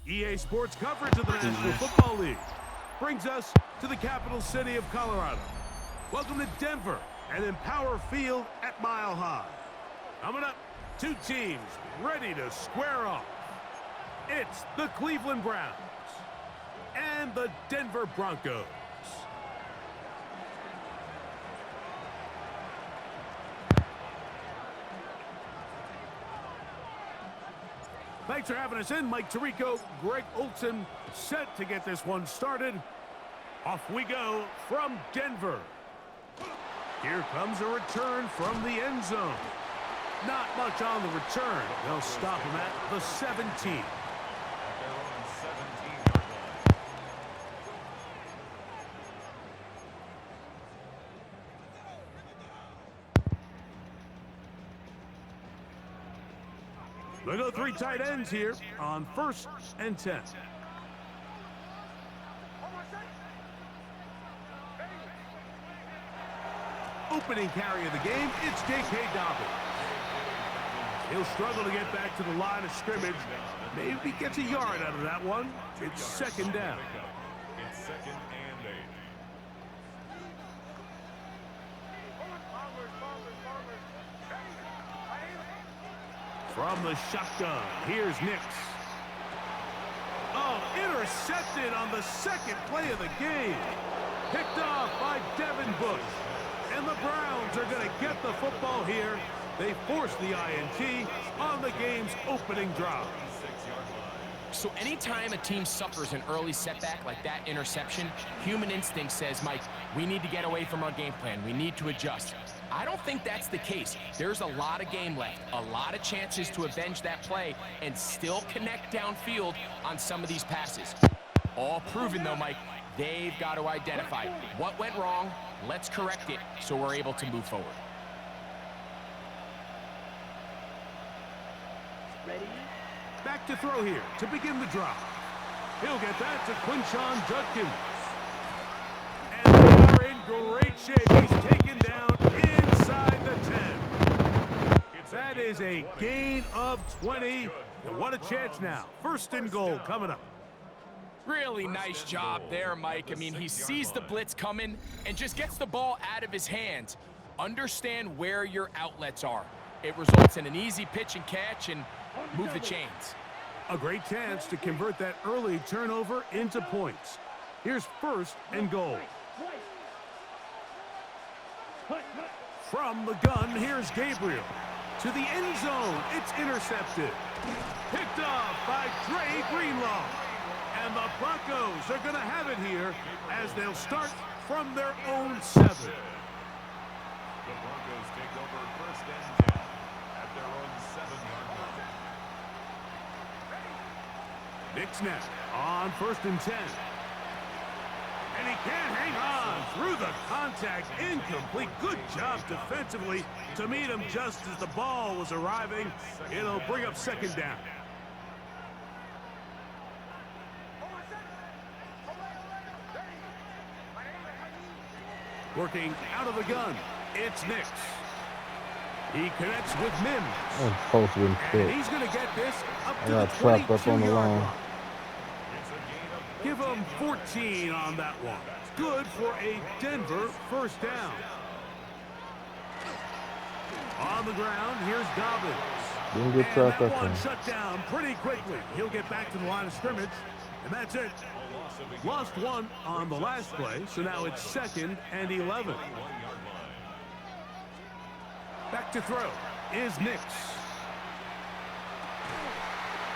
EA Sports coverage of the National Football League brings us to the capital city of Colorado. Welcome to Denver and Empower Field at Mile High. Coming up, two teams ready to square off. It's the Cleveland Browns and the Denver Broncos. Thanks for having us in. Mike Tirico, Greg Olson, set to get this one started. Off we go from Denver. Here comes a return from the end zone. Not much on the return. They'll stop him at the 17. They go three tight ends here on 1st and 10. Opening carry of the game, it's J.K. Dobbins. He'll struggle to get back to the line of scrimmage. Maybe gets a yard out of that one. It's 2nd down. It's 2nd and 8. From the shotgun, here's Nix. Oh, intercepted on the 2nd play of the game. Picked off by Devin Bush. And the Browns are going to get the football here. They force the INT on the game's opening drive. So anytime a team suffers an early setback like that interception, human instinct says, Mike, we need to get away from our game plan. We need to adjust. I don't think that's the case. There's a lot of game left, a lot of chances to avenge that play and still connect downfield on some of these passes. All proven, though, Mike. They've got to identify what went wrong. Let's correct it so we're able to move forward. Ready? Back to throw here to begin the drive. He'll get that to Quinshon Judkins. And they are in great shape. He's taken down inside the 10. That is a gain of 20. And what a chance now. 1st and goal coming up. Really nice job there, Mike. I mean, he sees the blitz coming and just gets the ball out of his hands. Understand where your outlets are. It results in an easy pitch and catch and move the chains. A great chance to convert that early turnover into points. Here's 1st and goal. From the gun, here's Gabriel. To the end zone, it's intercepted. Picked off by Dre Greenlaw. And the Broncos are going to have it here as they'll start from their own 7. The Broncos take over 1st and 10 at their own 7-yard line. Nick snap on 1st and 10. And he can't hang on through the contact. Incomplete. Good job defensively to meet him just as the ball was arriving. It'll bring up 2nd down. Working out of the gun, it's Nix. He connects with Mims. And he's going to get this up to the 22-yard line. Give him 14 on that one. Good for a Denver 1st down. On the ground, here's Dobbins. And that one shut down pretty quickly. He'll get back to the line of scrimmage, and that's it. Lost 1 on the last play, so now it's 2nd and 11. Back to throw is Nix.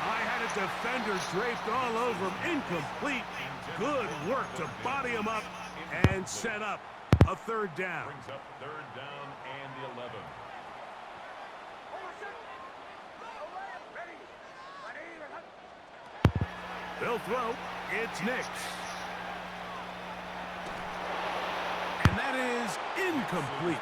I had a defender draped all over him. Incomplete. Good work to body him up and set up a 3rd down. Brings up 3rd down and 11. They'll throw. It's Nix. And that is incomplete.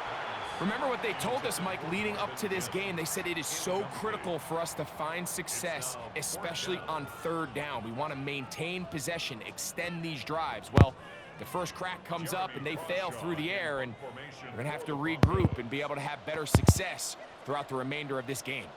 Remember what they told us, Mike, leading up to this game. They said it is so critical for us to find success, especially on 3rd down. We want to maintain possession, extend these drives. Well, the first crack comes up and they fail through the air, and we're going to have to regroup and be able to have better success throughout the remainder of this game.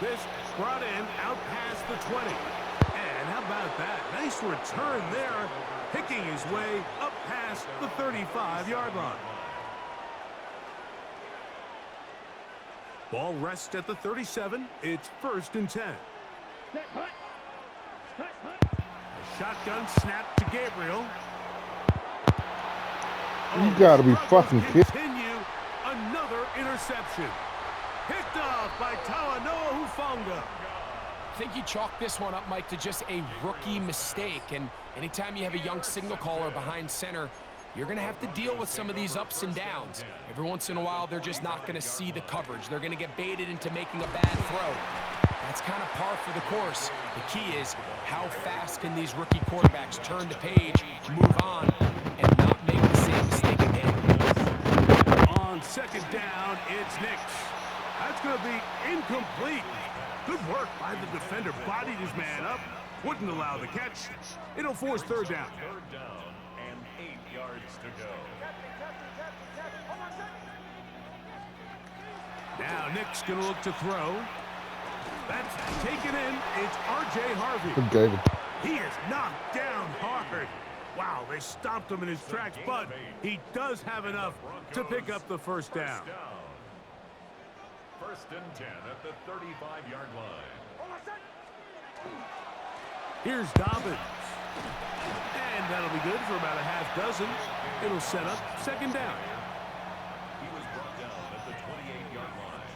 This brought in out past the 20. And how about that? Nice return there, picking his way up past the 35-yard line. Ball rests at the 37. It's 1st and 10. A shotgun snap to Gabriel. You gotta be fucking kidding. Continue another interception. Picked off by Talanoa Hufanga. I think you chalk this one up, Mike, to just a rookie mistake. And anytime you have a young signal caller behind center, you're going to have to deal with some of these ups and downs. Every once in a while, they're just not going to see the coverage. They're going to get baited into making a bad throw. That's kind of par for the course. The key is how fast can these rookie quarterbacks turn the page, move on, and not make the same mistake again. On 2nd down, it's Nix. That's going to be incomplete. Good work by the defender. Bodied his man up. Wouldn't allow the catch. It'll force 3rd down. 3rd down and 8 yards to go. Now Nick's going to look to throw. That's taken in. It's R.J. Harvey. Good game. He is knocked down hard. Wow, they stopped him in his tracks, but he does have enough to pick up the 1st down. 1st and 10 at the 35-yard line. Here's Dobbins. And that'll be good for about a half dozen. It'll set up 2nd down. He was brought down at the 28-yard line.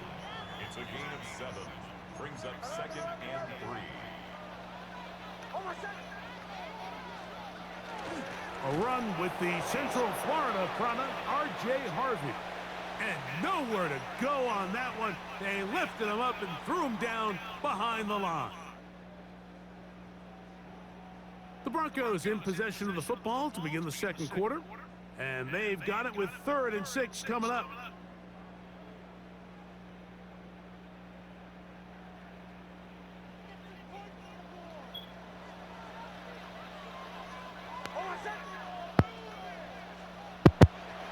It's a gain of 7. Brings up 2nd and 3. A run with the Central Florida product, R.J. Harvey. And nowhere to go on that one. They lifted him up and threw him down behind the line. The Broncos in possession of the football to begin the 2nd quarter. And they've got it with 3rd and 6 coming up.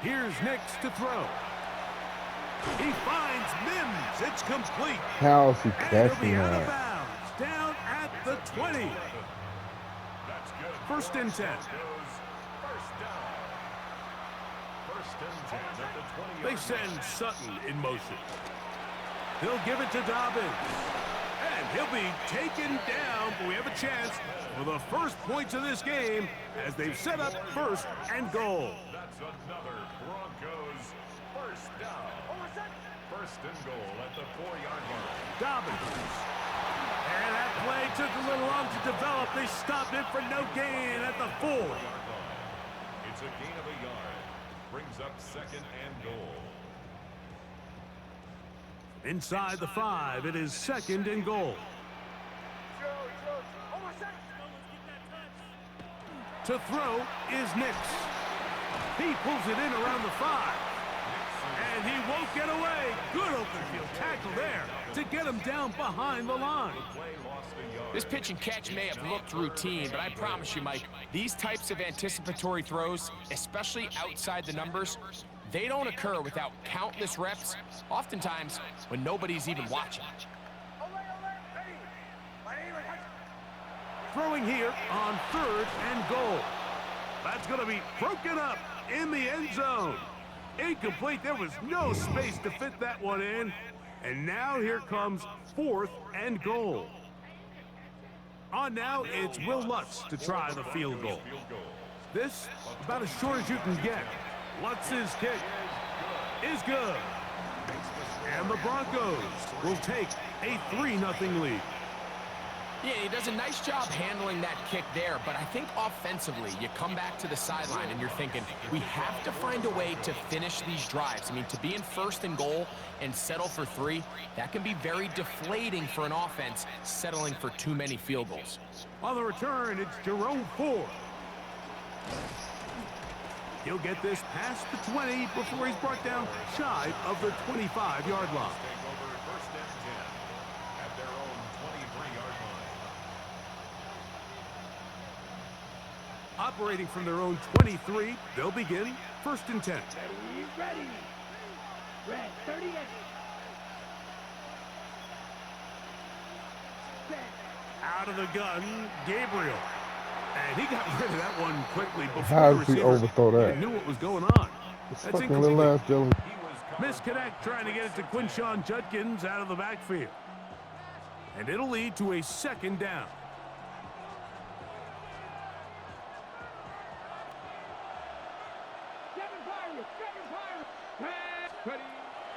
Here's Nix to throw. He finds Mims. It's complete. How's he And it'll be catching out of that? bounds. Down at the 20. That's good. 1st and 10. 1st down. 1st and 10 at the 20. They send Sutton in motion. He'll give it to Dobbins. And he'll be taken down, but we have a chance for the first points of this game as they've set up 1st and goal. That's another Broncos 1st down. 1st and goal at the 4-yard line. Dobbins. And that play took a little long to develop. They stopped it for no gain at the 4. It's a gain of a yard. Brings up 2nd and goal. Inside the 5, it is 2nd and goal. To throw is Nix. He pulls it in around the 5. And he won't get away. Good open field tackle there to get him down behind the line. This pitch and catch may have looked routine, but I promise you, Mike, these types of anticipatory throws, especially outside the numbers, they don't occur without countless reps, oftentimes when nobody's even watching. Throwing here on 3rd and goal. That's going to be broken up in the end zone. Incomplete. There was no space to fit that one in. And now here comes 4th and goal. On now, it's Will Lutz to try the field goal. This, about as short as you can get. Lutz's kick is good. And the Broncos will take a 3-0 lead. Yeah, he does a nice job handling that kick there, but I think offensively, you come back to the sideline and you're thinking, we have to find a way to finish these drives. I mean, to be in 1st and goal and settle for 3, that can be very deflating for an offense settling for too many field goals. On the return, it's Jerome Ford. He'll get this past the 20 before he's brought down shy of the 25-yard line. Take over 1st and 10 at their own 23-yard line. Operating from their own 23, they'll begin 1st and 10. Ready. Red 38. Out of the gun, Gabriel. And he got rid of that one quickly before How the does he receiver overthrow that? even knew what was going on. This That's fucking little incomplete. ass jelly. Misconnect trying to get it to Quinshon Judkins out of the backfield. And it'll lead to a second down.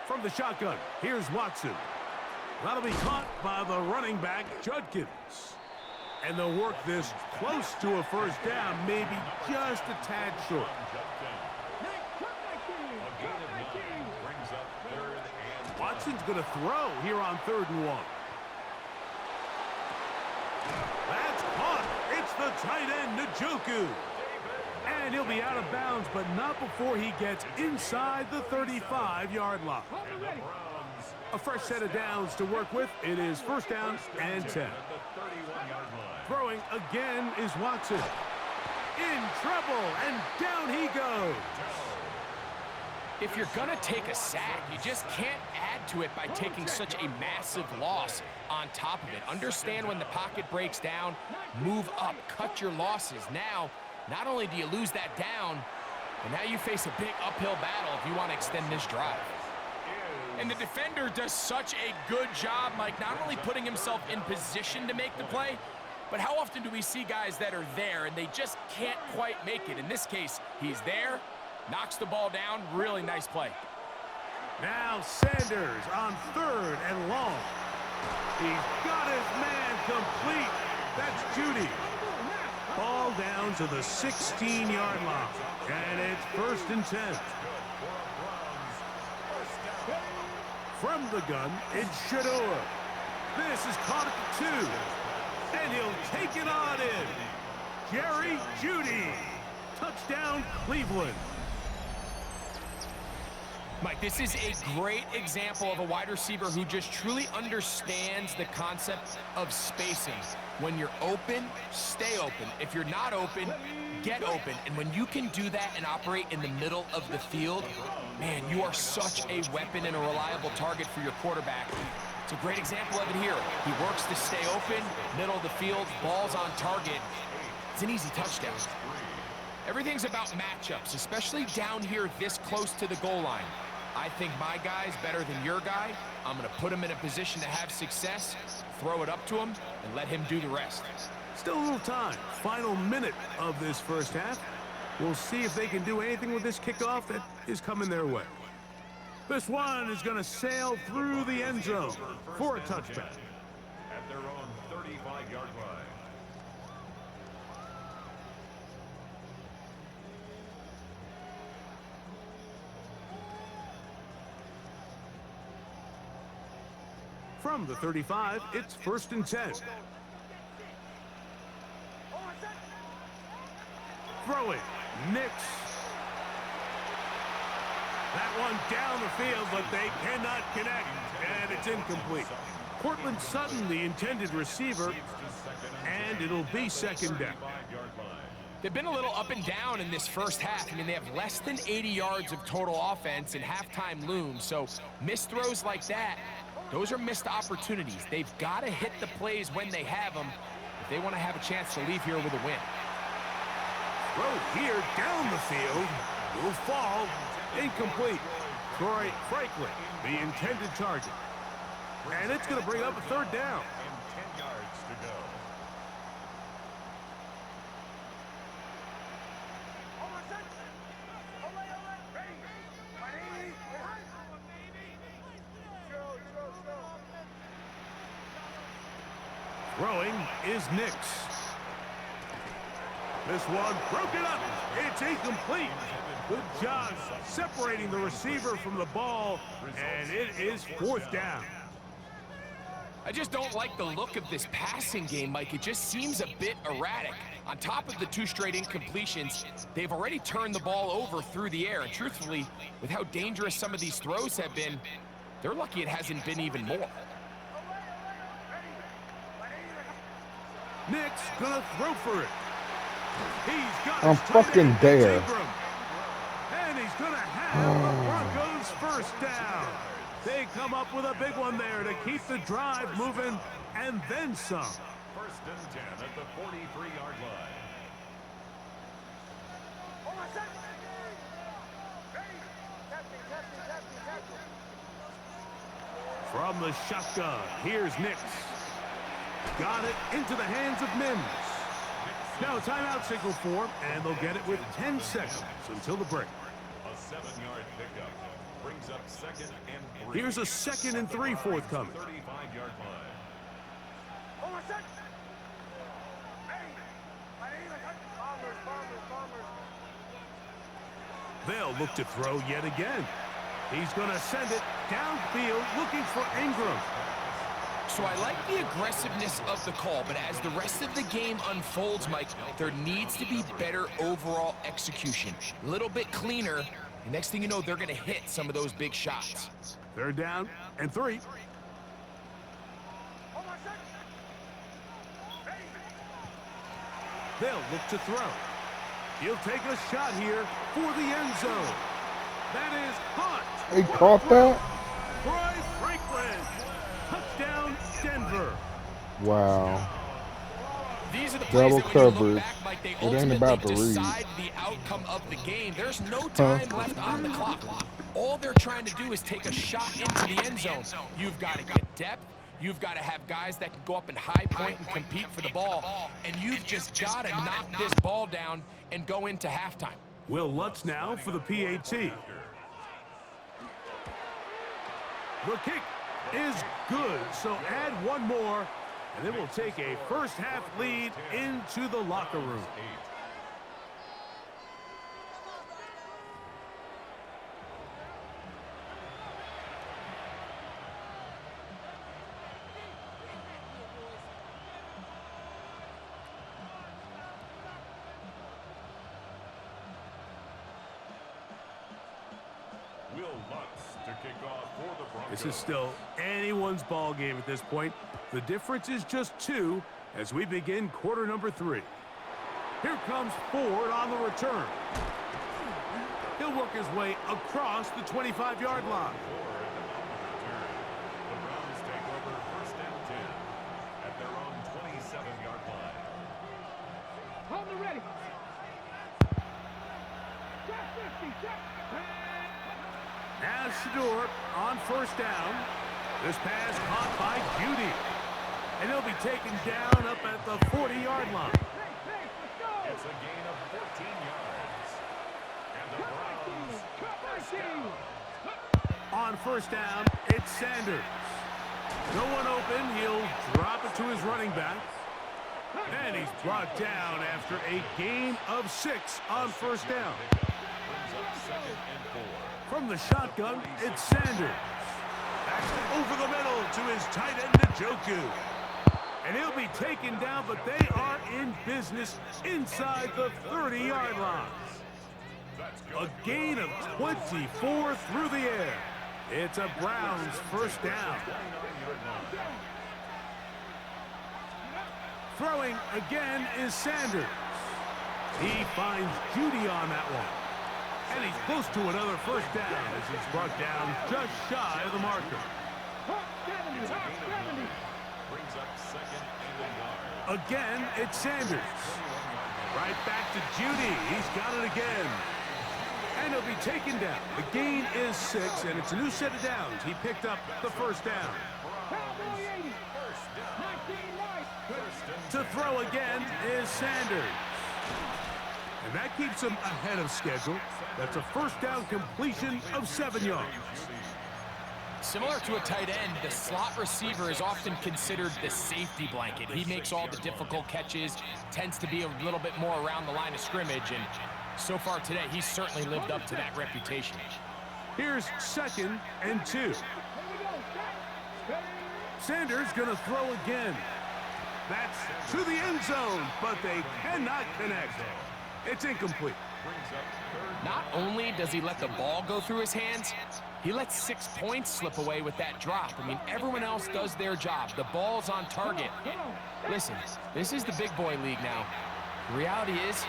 From the shotgun, here's Watson. That'll be caught by the running back, Judkins. And they'll work this close to a first down, maybe just a tad short. Watson's going to throw here on 3rd and 1. That's caught. It's the tight end, Njoku. And he'll be out of bounds, but not before he gets inside the 35-yard line. A fresh set of downs to work with. It is 1st down and 10. Throwing again is Watson. In trouble, and down he goes. If you're going to take a sack, you just can't add to it by taking such a massive loss on top of it. Understand when the pocket breaks down, move up, cut your losses. Now, not only do you lose that down, but now you face a big uphill battle if you want to extend this drive. And the defender does such a good job, Mike, not only putting himself in position to make the play, but how often do we see guys that are there and they just can't quite make it? In this case, he's there, knocks the ball down, really nice play. Now Sanders on 3rd and long. He's got his man complete. That's Judy. Ball down to the 16-yard line. And it's 1st and 10. From the gun, it's Shador. This is caught at the 2. And he'll take it on in. Jerry Judy. Touchdown, Cleveland. Mike, this is a great example of a wide receiver who just truly understands the concept of spacing. When you're open, stay open. If you're not open, get open. And when you can do that and operate in the middle of the field, man, you are such a weapon and a reliable target for your quarterback. It's a great example of it here. He works to stay open, middle of the field, ball's on target. It's an easy touchdown. Everything's about matchups, especially down here this close to the goal line. I think my guy's better than your guy. I'm going to put him in a position to have success, throw it up to him, and let him do the rest. Still a little time. Final minute of this first half. We'll see if they can do anything with this kickoff that is coming their way. This one is going to sail through the end zone for a touchback. At their own 35-yard line. From the 35, it's 1st and 10. Throwing, Nix. That one down the field, but they cannot connect, and it's incomplete. Cortland Sutton, the intended receiver, and it'll be 2nd down. They've been a little up and down in this first half. I mean, they have less than 80 yards of total offense and halftime looms, so missed throws like that, those are missed opportunities. They've got to hit the plays when they have them if they want to have a chance to leave here with a win. Throw here down the field. Will fall. Incomplete. Troy Franklin, the intended target. And it's going to bring up a 3rd down. And 10 yards to go. Throwing is Nix. This one broken up. It's incomplete. Good job separating the receiver from the ball, and it is 4th down. I just don't like the look of this passing game, Mike. It just seems a bit erratic. On top of the 2 straight incompletions, they've already turned the ball over through the air. And truthfully, with how dangerous some of these throws have been, they're lucky it hasn't been even more. Nick's gonna throw for it. He's got I'm fucking there. And he's gonna have the Broncos 1st down. They come up with a big one there to keep the drive moving, and then some. First and 10 at the 43-yard line. From the shotgun, here's Nix. Got it into the hands of Mims. Now a timeout signal form, and they'll get it with 10 seconds until the break. A 7-yard pickup brings up second and 3. Here's a 2nd and 3 forthcoming. 35-yard line. They'll look to throw yet again. He's going to send it downfield looking for Ingram. So I like the aggressiveness of the call, but as the rest of the game unfolds, Mike, there needs to be better overall execution. A little bit cleaner, and next thing you know, they're going to hit some of those big shots. 3rd down and 3. They'll look to throw. He'll take a shot here for the end zone. That is caught. He caught that? Troy Franklin. Touchdown, Denver. Wow. These are the plays Double that when you look coverage. back, like they It ain't ultimately about to read. decide the outcome of the game. There's no time left on the clock. All they're trying to do is take a shot into the end zone. You've got to get depth. You've got to have guys that can go up and high point and compete for the ball. And you've just got to knock this ball down and go into halftime. Will Lutz now for the PAT. The kick is good, so add one more, and then we'll take a first-half lead into the locker room. Will Lutz to kick off for the Broncos. This is still anyone's ball game at this point. The difference is just 2 as we begin quarter number 3. Here comes Ford on the return. He'll work his way across the 25-yard line. The Browns take over first and 10 at their own 27-yard line. Hold it ready. Check 50, check. Now Shador on first down. This pass caught by Judy. And he'll be taken down up at the 40-yard line. It's a gain of 14 yards. And the Browns first down. On first down, it's Sanders. No one open. He'll drop it to his running back. And he's brought down after a gain of 6 on first down. Brings up second and 4. From the shotgun, it's Sanders. Back over the middle to his tight end, Njoku. And he'll be taken down, but they are in business inside the 30-yard line. A gain of 24 through the air. It's a Browns first down. Throwing again is Sanders. He finds Judy on that one. And he's close to another first down as he's brought down just shy of the marker. Brings up second and a yard. Again, it's Sanders. Right back to Judy. He's got it again. And he'll be taken down. The gain is 6, and it's a new set of downs. He picked up the first down. To throw again is Sanders. And that keeps him ahead of schedule. That's a first down completion of 7 yards. Similar to a tight end, the slot receiver is often considered the safety blanket. He makes all the difficult catches, tends to be a little bit more around the line of scrimmage, and so far today, he's certainly lived up to that reputation. Here's 2nd and 2. Sanders gonna throw again. That's to the end zone, but they cannot connect. It's incomplete. Not only does he let the ball go through his hands, he lets 6 points slip away with that drop. I mean, everyone else does their job. The ball's on target. Listen, this is the big boy league now. The reality is,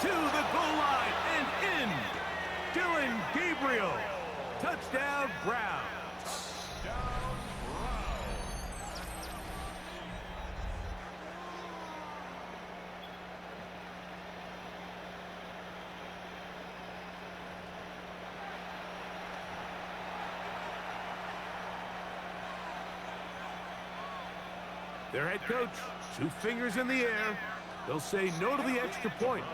to the goal line and in. Dylan Gabriel. Touchdown, Browns. Their head coach, 2 fingers in the air. They'll say no to the extra point.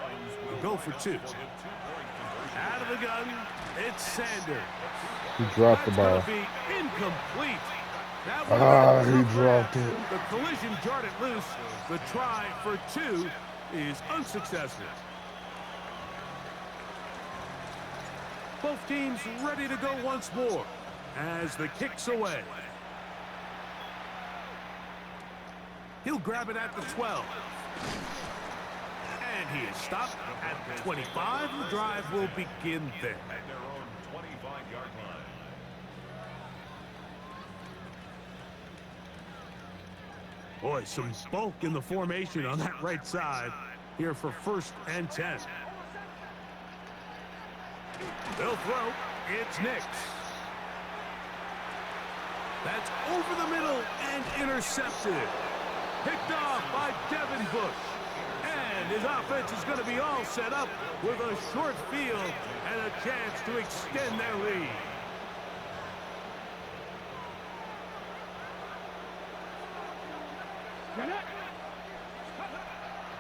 They'll go for 2. Out of the gun, it's Sanders. He dropped the ball. That's going to be incomplete. That He dropped it. The collision jarred it loose. The try for 2 is unsuccessful. Both teams ready to go once more as the kick's away. He'll grab it at the 12. And he is stopped at the 25. The drive will begin there. At their own 25-yard line. Boy, some bulk in the formation on that right side here for 1st and 10. They'll throw. It's Nix. That's over the middle and intercepted. Picked off by Devin Bush. And his offense is going to be all set up with a short field and a chance to extend their lead.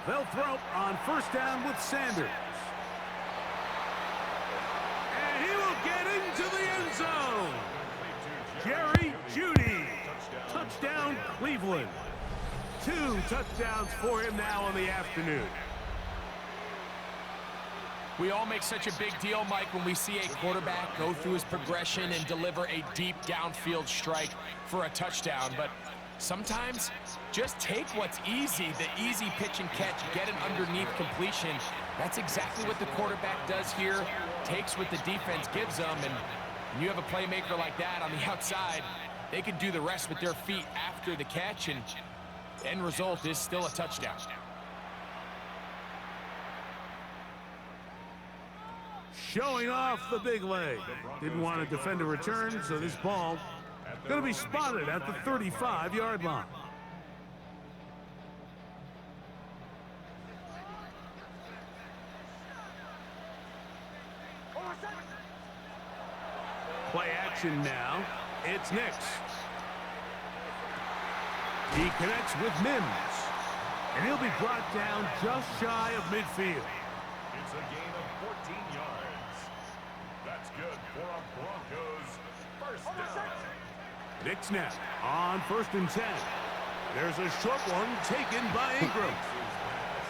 They'll throw on 1st down with Sanders. And he will get into the end zone. Jerry Jeudy. Touchdown, Cleveland. 2 touchdowns for him now on the afternoon. We all make such a big deal, Mike, when we see a quarterback go through his progression and deliver a deep downfield strike for a touchdown. But sometimes just take what's easy, the easy pitch and catch, get an underneath completion. That's exactly what the quarterback does here, takes what the defense gives them, and when you have a playmaker like that on the outside, they can do the rest with their feet after the catch, and the end result is still a touchdown. Showing off the big leg. Didn't want to defend a return, so this ball going to be spotted at the 35-yard line. Play action now. It's Nix. He connects with Mims. And he'll be brought down just shy of midfield. It's a gain of 14 yards. That's good for a Broncos 1st down. Nix now on 1st and 10. There's a short one taken by Ingram.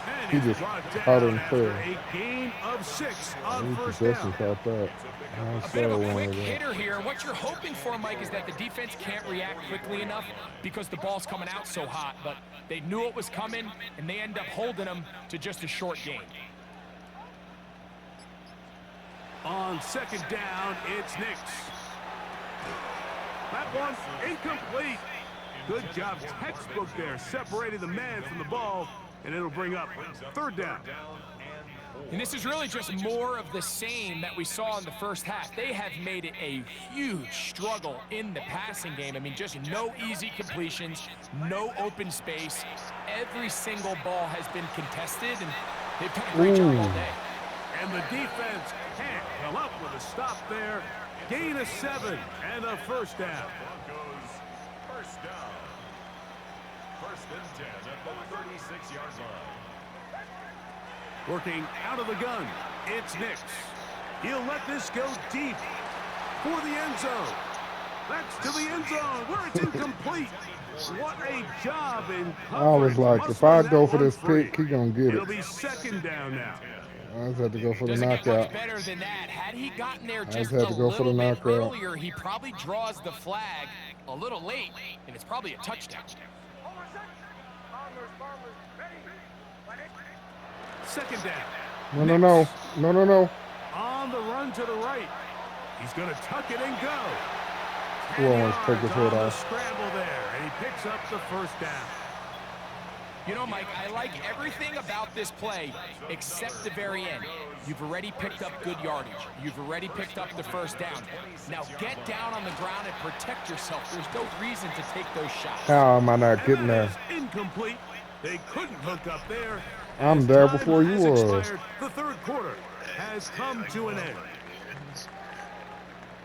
And He he's just brought caught down him after fair. a gain of 6 on He 1st possession down. caught that. A bit of a quick hitter here, and what you're hoping for, Mike, is that the defense can't react quickly enough because the ball's coming out so hot, but they knew it was coming, and they end up holding them to just a short gain. On 2nd down, it's Nix. That one incomplete. Good job, textbook there, separating the man from the ball, and it'll bring up 3rd down. And this is really just more of the same that we saw in the first half. They have made it a huge struggle in the passing game. I mean, just no easy completions, no open space. Every single ball has been contested, and they've done a great job all day. And the defense can't come up with a stop there. Gain of 7 and a 1st down. Broncos 1st down. 1st and 10 at the 36-yard line. Working out of the gun, it's Nix. He'll let this go deep for the end zone. That's to the end zone where it's incomplete. What a job in coverage. I was like, Must if I be go that for one this free. pick, he gonna get It'll it. be 2nd down now. I just had to go for the Doesn't get knockout. much better than that. Had he gotten there just just a had to go for the little bit knockout. earlier, he probably draws the flag a little late, and it's probably a touchdown. 2nd down. No. On the run to the right. He's going to tuck it and go. He almost 10 took his yards head on the off. scramble there, and he picks up the 1st down. You know, Mike, I like everything about this play except the very end. You've already picked up good yardage. You've already picked up the 1st down. Now get down on the ground and protect yourself. There's no reason to take those shots. How am I not And getting that there? is incomplete. They couldn't hook up there. I'm As there time before you has was. expired, the 3rd quarter has come to an end.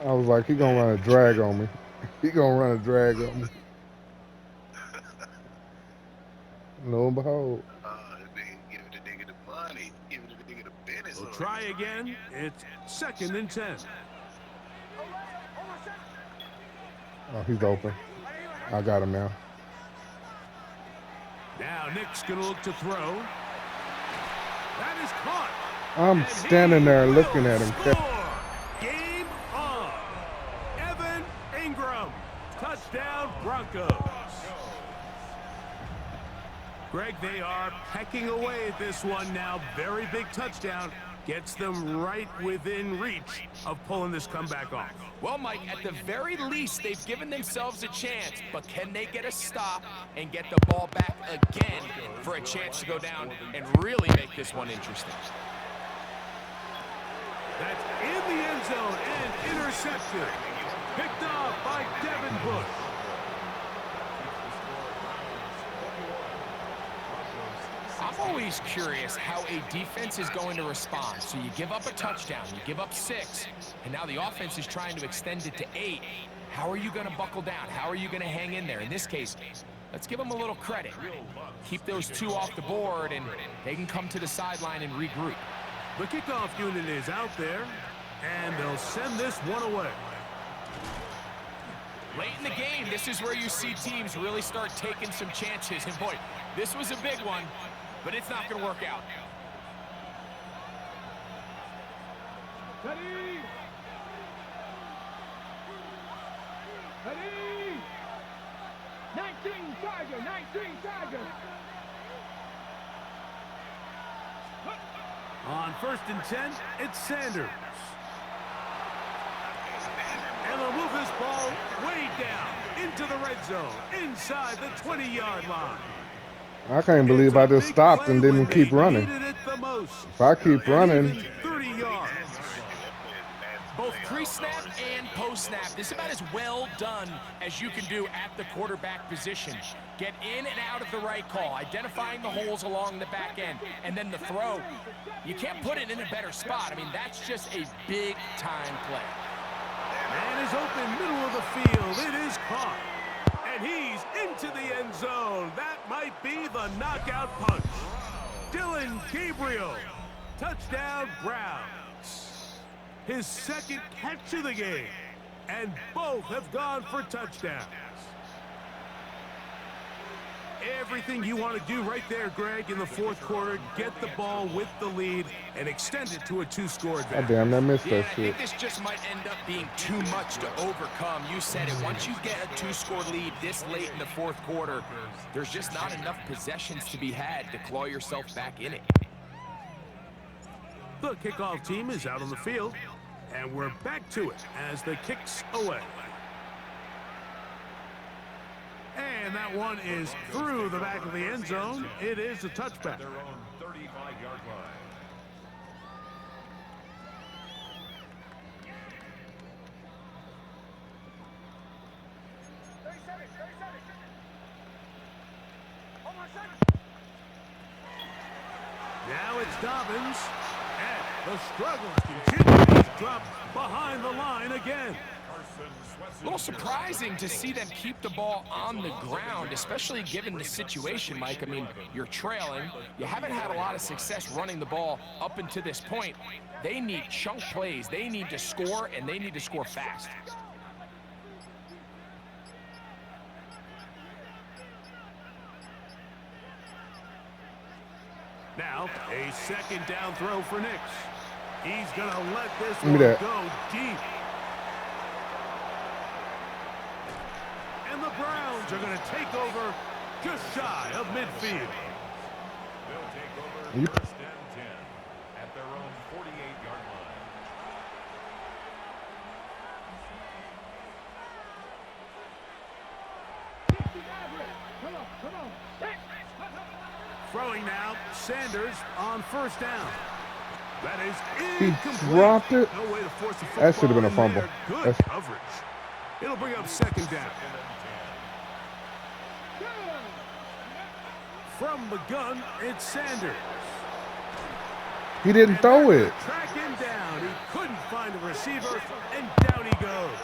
I was like, he gonna run a drag on me. He gonna run a drag on me. Lo and behold. Give the nigga the money. Give the nigga the business. We'll try again. It's 2nd and 10. Oh, he's open. I got him now. Now Nick's going to look to throw. That is caught. I'm And standing he there will looking at him. Score. Game on. Evan Ingram. Touchdown Broncos. Greg, they are pecking away at this one now. Very big touchdown. Gets them right within reach of pulling this comeback off. Well, Mike, at the very least, they've given themselves a chance, but can they get a stop and get the ball back again for a chance to go down and really make this one interesting? That's in the end zone and intercepted. Picked off by Devin Bush. I'm always curious how a defense is going to respond. So you give up a touchdown, you give up 6, and now the offense is trying to extend it to 8. How are you going to buckle down? How are you going to hang in there? In this case, let's give them a little credit. Keep those 2 off the board, and they can come to the sideline and regroup. The kickoff unit is out there, and they'll send this one away. Late in the game, this is where you see teams really start taking some chances. And boy, this was a big one, but it's not going to work out. Ready? Ready? 19 Tiger, 19 Tiger. On 1st and 10, it's Sanders. And they'll move this ball way down into the red zone, inside the 20-yard line. I can't believe I just stopped and didn't keep running. If I keep running, 30 yards. Both pre-snap and post-snap, this is about as well done as you can do at the quarterback position. Get in and out of the right call, identifying the holes along the back end, and then the throw. You can't put it in a better spot. I mean, that's just a big-time play. Man is open, middle of the field. It is caught. And he's into the end zone. That might be the knockout punch. Dylan Gabriel. Touchdown Browns. His 2nd catch of the game. And both have gone for touchdowns. Everything you want to do right there, Greg, in the 4th quarter. Get the ball with the lead and extend it to a 2-score advantage. oh, damn, I missed Yeah, that I shit. think this just might end up being too much to overcome. You said it. Once you get a 2-score lead this late in the 4th quarter, there's just not enough possessions to be had to claw yourself back in it. The kickoff team is out on the field, and we're back to it as the kick's away. And that one is through the back of the end zone. It is a touchback. Their own 35-yard line. Now it's Dobbins, and the struggles continue. He's dropped behind the line again. A little surprising to see them keep the ball on the ground, especially given the situation, Mike. I mean, you're trailing. You haven't had a lot of success running the ball up until this point. They need chunk plays. They need to score, and they need to score fast. Now, a 2nd down throw for Nix. He's going to let this Give me one that. go deep. And the Browns are going to take over just shy of midfield. They'll take over 1st and 10 at their own 48-yard line. Come on, come on. Throwing now, Sanders on 1st down. That is He incomplete. dropped it. No way to force the That should have been a football in fumble. there. Good That's- coverage. It'll bring up 2nd down. From the gun, it's Sanders. He didn't throw And it. Track him down. He couldn't find a receiver, and down he goes.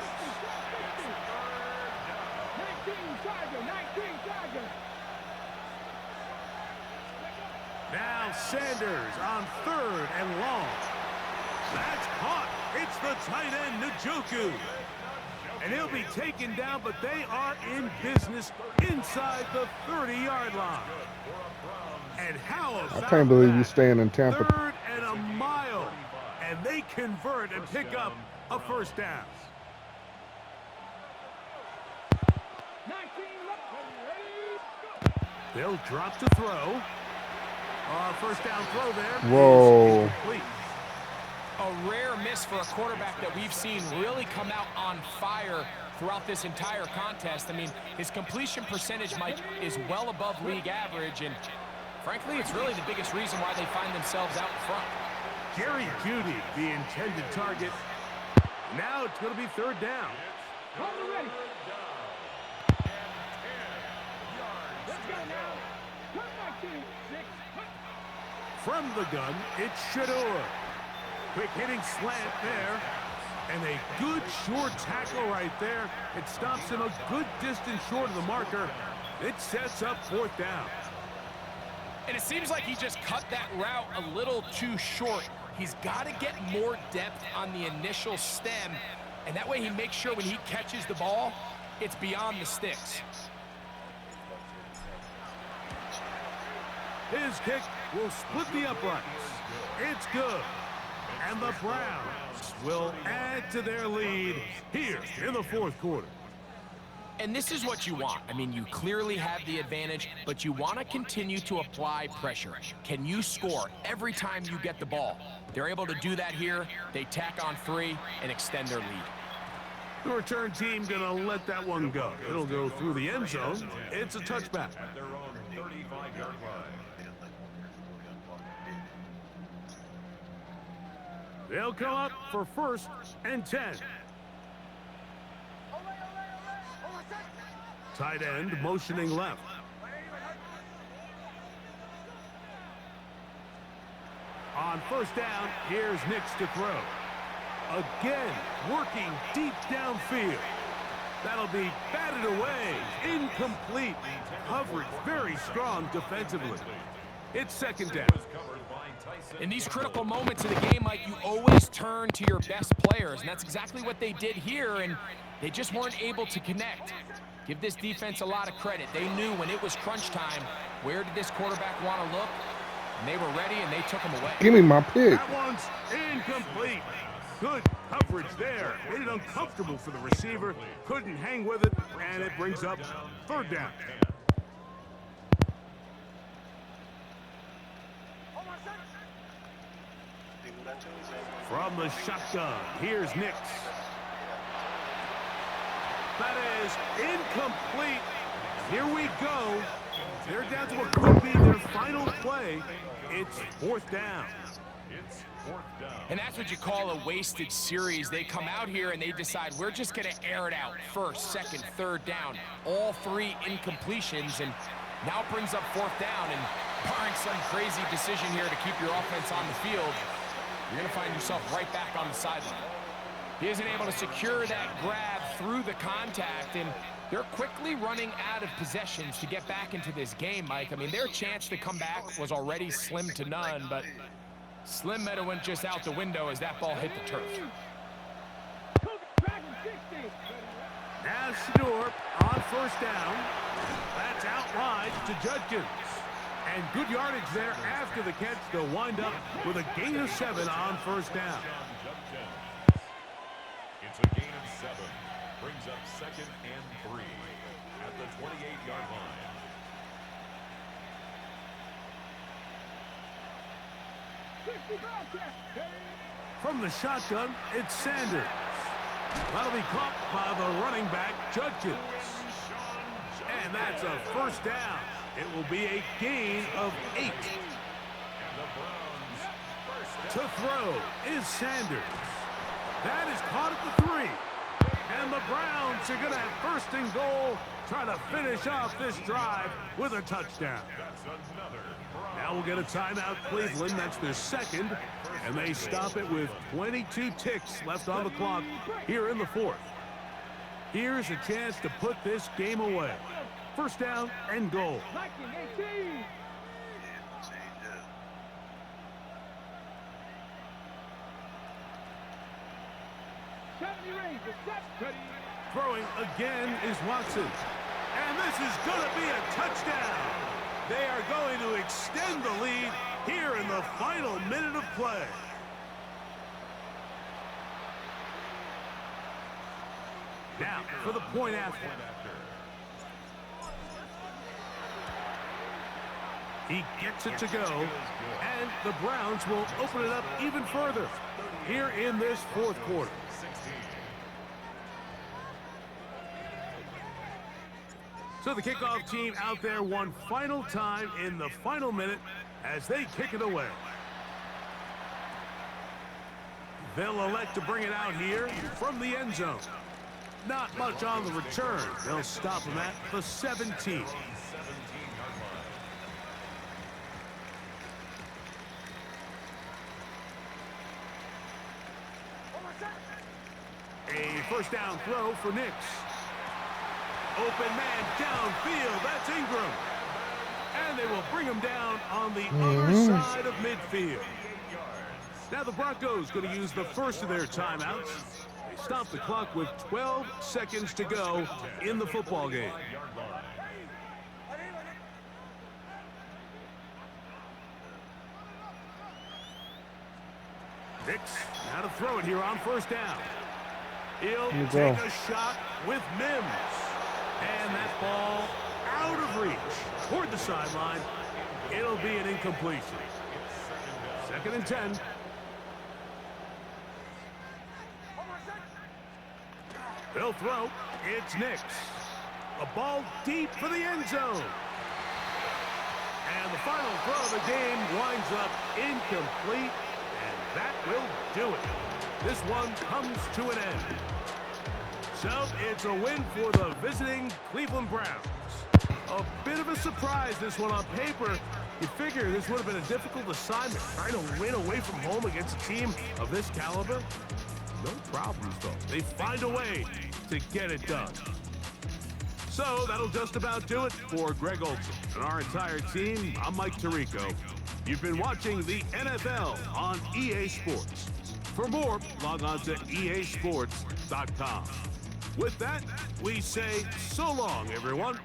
19 Tiger, 19 Tiger. Now Sanders on 3rd and long. That's caught. It's the tight end, Njoku. And he'll be taken down, but they are in business inside the 30-yard line. And how about I can't believe that? you staying in Tampa. 3rd and a mile. And they convert and pick up a first down. 19 left. Ready, go. They'll drop to throw. First down throw there. Whoa. Is incomplete. A rare miss for a quarterback that we've seen really come out on fire throughout this entire contest. I mean, his completion percentage, Mike, is well above league average, and frankly, it's really the biggest reason why they find themselves out in front. Jerry Jeudy, the intended target. Now it's going to be 3rd down. Hold it ready. Let's go now. Turn 19. 6. From the gun, it's Shador. Quick hitting slant there. And a good short tackle right there. It stops him a good distance short of the marker. It sets up 4th down. And it seems like he just cut that route a little too short. He's got to get more depth on the initial stem, and that way he makes sure when he catches the ball, it's beyond the sticks. His kick will split the uprights. It's good. And the Browns will add to their lead here in the 4th quarter. And this is what you want. I mean, you clearly have the advantage, but you want to continue to apply pressure. Can you score every time you get the ball? They're able to do that here. They tack on 3 and extend their lead. The return team gonna let that one go. It'll go through the end zone. It's a touchback. At their own 35-yard line. They'll come up for 1st and 10. Tight end motioning left. On 1st down, here's Nix to throw. Again, working deep downfield. That'll be batted away. Incomplete. Coverage very strong defensively. It's 2nd down. In these critical moments of the game, Mike, you always turn to your best players, and that's exactly what they did here, and they just weren't able to connect. Give this defense a lot of credit. They knew when it was crunch time, where did this quarterback want to look? And they were ready, and they took him away. Give me my pick. That one's incomplete. Good coverage there. Made it uncomfortable for the receiver. Couldn't hang with it, and it brings up 3rd down. From the shotgun, here's Nix. That is incomplete. Here we go. They're down to what could be their final play. It's 4th down. It's 4th down. And that's what you call a wasted series. They come out here and they decide we're just going to air it out. 1st, 2nd, 3rd down. All 3 incompletions, and now it brings up 4th down. And barring some crazy decision here to keep your offense on the field, you're going to find yourself right back on the sideline. He isn't able to secure that grab through the contact, and they're quickly running out of possessions to get back into this game, Mike. I mean, their chance to come back was already slim to none, but slim might have went just out the window as that ball hit the turf. Now Shador on 1st down. That's out wide to Judkins. And good yardage there after the catch. They'll wind up with a gain of 7 on 1st down. It's a gain of 7. Brings up 2nd and 3 at the 28-yard line. From the shotgun, it's Sanders. That'll be caught by the running back, Judkins. And that's a 1st down. It will be a gain of 8. To throw is Sanders. That is caught at the 3. And the Browns are going to have 1st and goal, trying to finish off this drive with a touchdown. Now we'll get a timeout, Cleveland. That's their 2nd. And they stop it with 22 ticks left on the clock here in the 4th. Here's a chance to put this game away. 1st down and goal. Throwing again is Watson. And this is going to be a touchdown. They are going to extend the lead here in the final minute of play. Now for the point after. He gets it to go, and the Browns will open it up even further here in this fourth quarter. So the kickoff team out there one final time in the final minute as they kick it away. They'll elect to bring it out here from the end zone. Not much on the return. They'll stop him at the 17. A first down throw for Nix. Open man downfield. That's Ingram. And they will bring him down on the other side of midfield. Now the Broncos going to use the first of their timeouts. They stop the clock with 12 seconds to go in the football game. Nix now to throw it here on first down. He'll take a shot with Mims. And that ball out of reach toward the sideline. It'll be an incompletion. 2nd and 10. They'll throw. It's Nix. A ball deep for the end zone. And the final throw of the game winds up incomplete. And that will do it. This one comes to an end. So it's a win for the visiting Cleveland Browns. A bit of a surprise, this one on paper. You figure this would have been a difficult assignment, trying to win away from home against a team of this caliber. No problems, though. They find a way to get it done. So that'll just about do it for Greg Olson and our entire team. I'm Mike Tirico. You've been watching the NFL on EA Sports. For more, log on to easports.com. With that, we say so long, everyone.